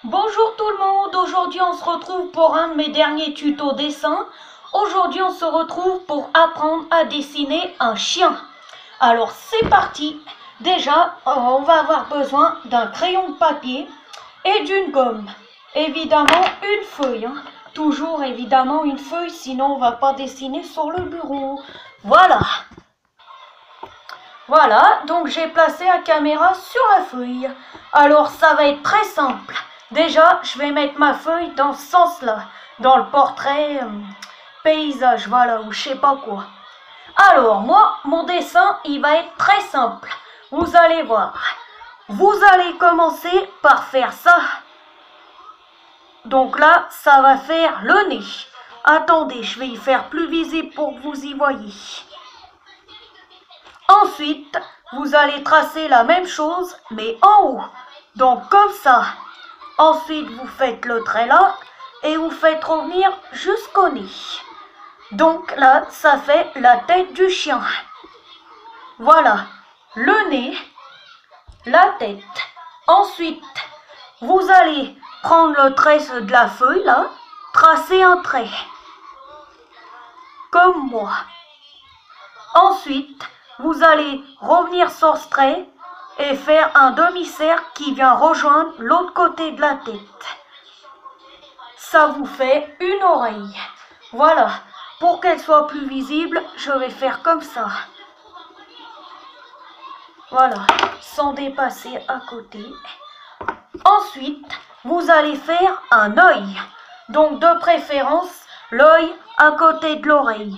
Bonjour tout le monde, aujourd'hui on se retrouve pour un de mes derniers tutos dessin. Aujourd'hui on se retrouve pour apprendre à dessiner un chien. Alors c'est parti. Déjà on va avoir besoin d'un crayon de papier et d'une gomme. Évidemment une feuille, toujours évidemment une feuille, sinon on va pas dessiner sur le bureau. Voilà, donc j'ai placé la caméra sur la feuille. Alors ça va être très simple. Déjà, je vais mettre ma feuille dans ce sens-là, dans le portrait paysage, voilà, ou je sais pas quoi. Alors, moi, mon dessin, il va être très simple. Vous allez voir. Vous allez commencer par faire ça. Donc là, ça va faire le nez. Attendez, je vais y faire plus visible pour que vous y voyez. Ensuite, vous allez tracer la même chose, mais en haut. Donc comme ça. Ensuite, vous faites le trait là et vous faites revenir jusqu'au nez. Donc là, ça fait la tête du chien. Voilà, le nez, la tête. Ensuite, vous allez prendre le trait de la feuille là, tracer un trait. Comme moi. Ensuite, vous allez revenir sur ce trait et faire un demi-cercle qui vient rejoindre l'autre côté de la tête. Ça vous fait une oreille. Voilà, pour qu'elle soit plus visible, je vais faire comme ça. Voilà, sans dépasser à côté. Ensuite, vous allez faire un œil. Donc de préférence, l'œil à côté de l'oreille.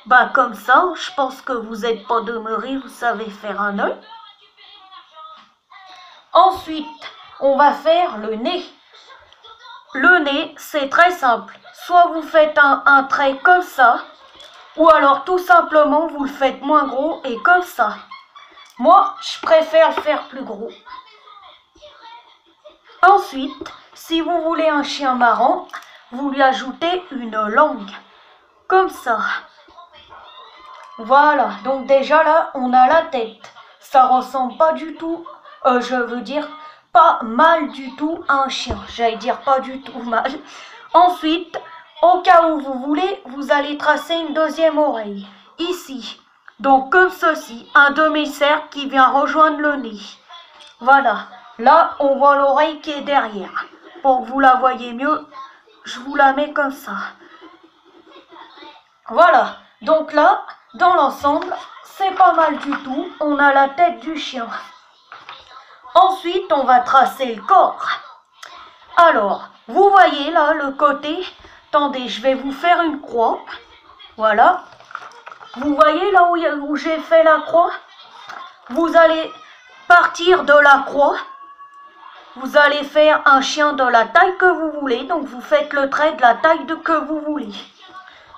Bah comme ça, je pense que vous n'êtes pas demeuré, vous savez faire un œil. Ensuite, on va faire le nez. Le nez, c'est très simple. Soit vous faites un trait comme ça, ou alors tout simplement vous le faites moins gros et comme ça. Moi, je préfère le faire plus gros. Ensuite, si vous voulez un chien marrant, vous lui ajoutez une langue. Comme ça. Voilà, donc déjà là, on a la tête. Ça ressemble pas du tout, je veux dire, pas mal du tout à un chien. J'allais dire pas du tout mal. Ensuite, au cas où vous voulez, vous allez tracer une deuxième oreille. Ici. Donc comme ceci, un demi-cercle qui vient rejoindre le nez. Voilà. Là, on voit l'oreille qui est derrière. Pour que vous la voyez mieux, je vous la mets comme ça. Voilà. Donc là, dans l'ensemble, c'est pas mal du tout. On a la tête du chien. Ensuite, on va tracer le corps. Alors, vous voyez là le côté. Attendez, je vais vous faire une croix. Voilà. Vous voyez là où j'ai fait la croix? Vous allez partir de la croix. Vous allez faire un chien de la taille que vous voulez. Donc, vous faites le trait de la taille que vous voulez.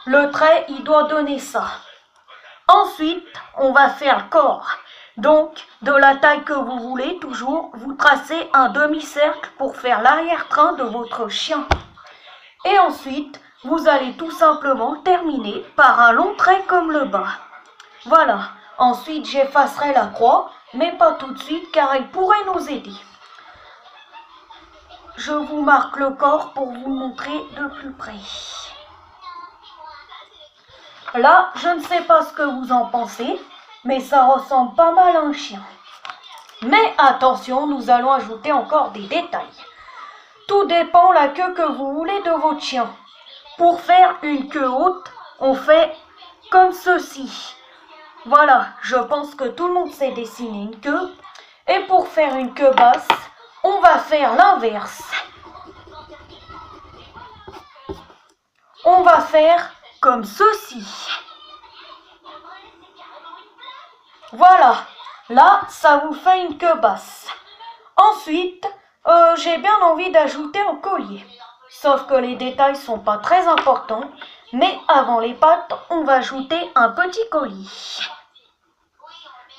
Le trait, il doit donner ça. Ensuite, on va faire le corps. Donc, de la taille que vous voulez, toujours, vous tracez un demi-cercle pour faire l'arrière-train de votre chien. Et ensuite, vous allez tout simplement terminer par un long trait comme le bas. Voilà. Ensuite, j'effacerai la croix, mais pas tout de suite car elle pourrait nous aider. Je vous marque le corps pour vous montrer de plus près. Là, je ne sais pas ce que vous en pensez, mais ça ressemble pas mal à un chien. Mais attention, nous allons ajouter encore des détails. Tout dépend la queue que vous voulez de votre chien. Pour faire une queue haute, on fait comme ceci. Voilà, je pense que tout le monde sait dessiner une queue. Et pour faire une queue basse, on va faire l'inverse. On va faire comme ceci. Voilà, là, ça vous fait une queue basse. Ensuite, j'ai bien envie d'ajouter un collier. Sauf que les détails sont pas très importants. Mais avant les pattes, on va ajouter un petit collier.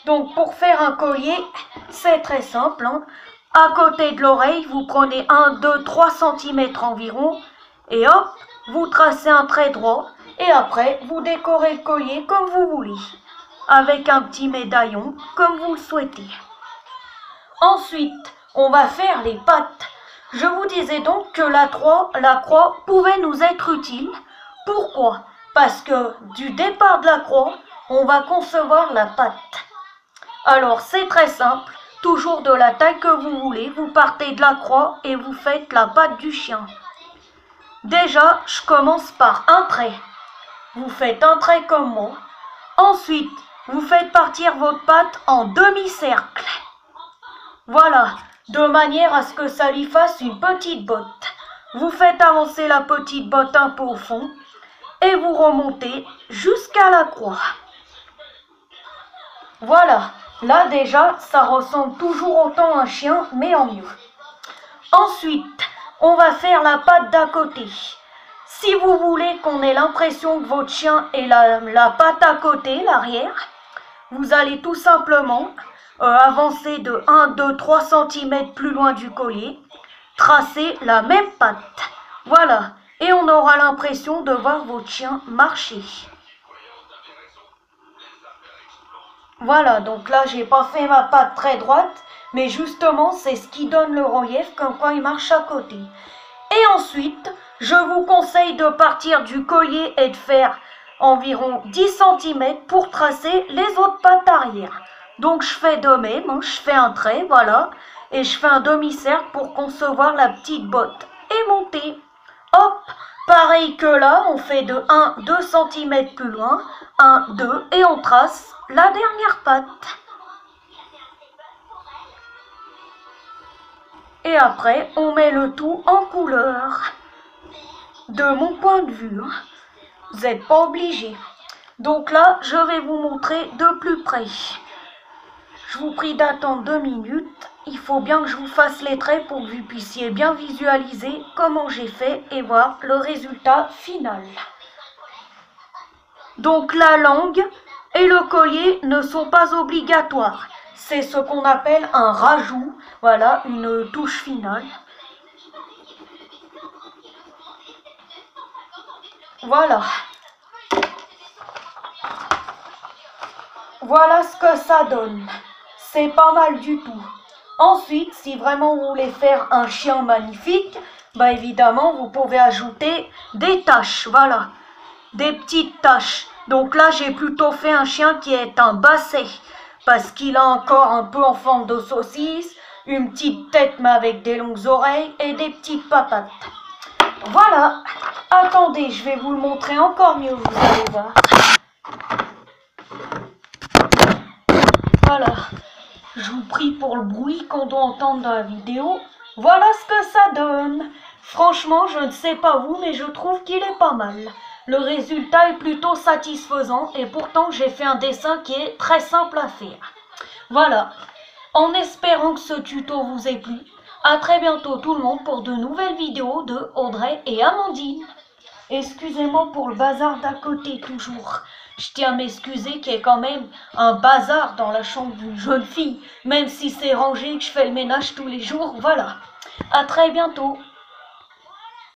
Donc pour faire un collier, c'est très simple. À côté de l'oreille, vous prenez 1, 2, 3 cm environ. Et hop, vous tracez un trait droit. Et après, vous décorez le collier comme vous voulez. Avec un petit médaillon, comme vous le souhaitez. Ensuite, on va faire les pattes. Je vous disais donc que la croix pouvait nous être utile. Pourquoi? Parce que du départ de la croix, on va concevoir la patte. Alors c'est très simple, toujours de la taille que vous voulez, vous partez de la croix et vous faites la patte du chien. Déjà, je commence par un trait. Vous faites un trait comme moi. Ensuite, vous faites partir votre patte en demi-cercle. Voilà, de manière à ce que ça lui fasse une petite botte. Vous faites avancer la petite botte un peu au fond et vous remontez jusqu'à la croix. Voilà, là déjà, ça ressemble toujours autant à un chien, mais en mieux. Ensuite, on va faire la patte d'à côté. Si vous voulez qu'on ait l'impression que votre chien ait la patte à côté, l'arrière, vous allez tout simplement avancer de 1, 2, 3 cm plus loin du collier, tracer la même patte. Voilà, et on aura l'impression de voir votre chien marcher. Voilà, donc là, j'ai pas fait ma patte très droite, mais justement, c'est ce qui donne le relief comme quand il marche à côté. Et ensuite, je vous conseille de partir du collier et de faire environ 10 cm pour tracer les autres pattes arrière. Donc je fais de même, hein, je fais un trait, voilà, et je fais un demi-cercle pour concevoir la petite botte et monter. Hop, pareil que là, on fait de 1, 2 cm plus loin, 1, 2, et on trace la dernière patte. Et après, on met le tout en couleur. De mon point de vue, hein. Vous n'êtes pas obligé. Donc là, je vais vous montrer de plus près. Je vous prie d'attendre 2 minutes. Il faut bien que je vous fasse les traits pour que vous puissiez bien visualiser comment j'ai fait et voir le résultat final. Donc la langue et le collier ne sont pas obligatoires. C'est ce qu'on appelle un rajout. Voilà, une touche finale. Voilà. Voilà ce que ça donne. C'est pas mal du tout. Ensuite, si vraiment vous voulez faire un chien magnifique, bah évidemment, vous pouvez ajouter des taches. Voilà, des petites taches. Donc là, j'ai plutôt fait un chien qui est un basset, parce qu'il a encore un peu en forme de saucisse, une petite tête mais avec des longues oreilles et des petites papates. Voilà. Attendez, je vais vous le montrer encore mieux, vous allez voir. Voilà. Je vous prie pour le bruit qu'on doit entendre dans la vidéo. Voilà ce que ça donne. Franchement, je ne sais pas vous, mais je trouve qu'il est pas mal. Le résultat est plutôt satisfaisant et pourtant j'ai fait un dessin qui est très simple à faire. Voilà. En espérant que ce tuto vous ait plu, à très bientôt tout le monde pour de nouvelles vidéos de Audrey et Amandine. Excusez-moi pour le bazar d'à côté toujours. Je tiens à m'excuser qu'il y ait quand même un bazar dans la chambre d'une jeune fille. Même si c'est rangé, que je fais le ménage tous les jours, voilà. À très bientôt.